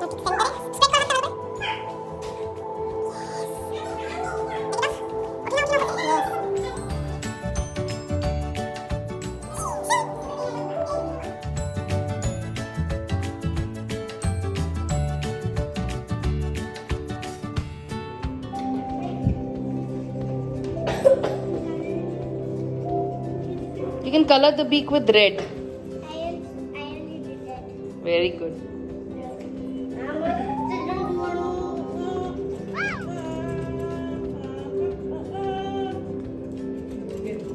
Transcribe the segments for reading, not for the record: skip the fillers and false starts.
You can color the beak with red. I already did that. Very good.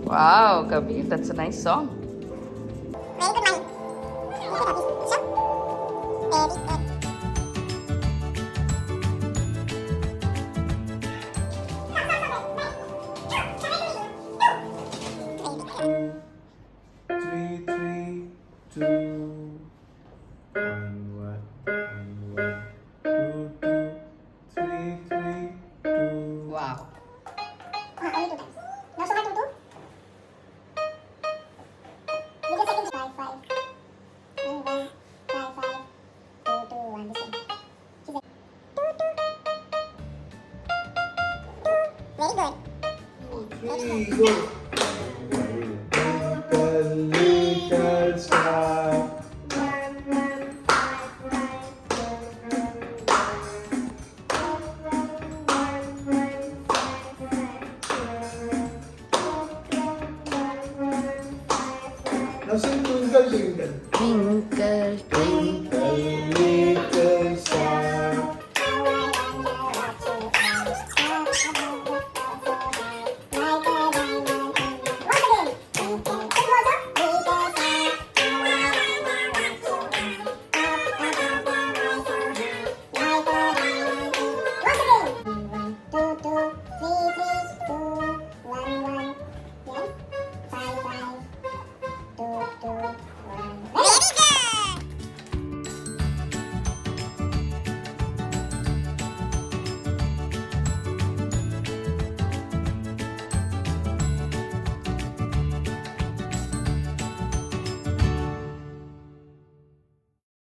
Wow, Kabir, that's a nice song. Very good, Mami. Very good. Three, three, two, one, two, two, three, three, two. Wow. Only 2 times. Now show her 2, 2. Give a second. 5, 5. 1, 1. 5, 5. 2, 2, 1. This one. She's like 2, 2. 2. Very good. Three, go.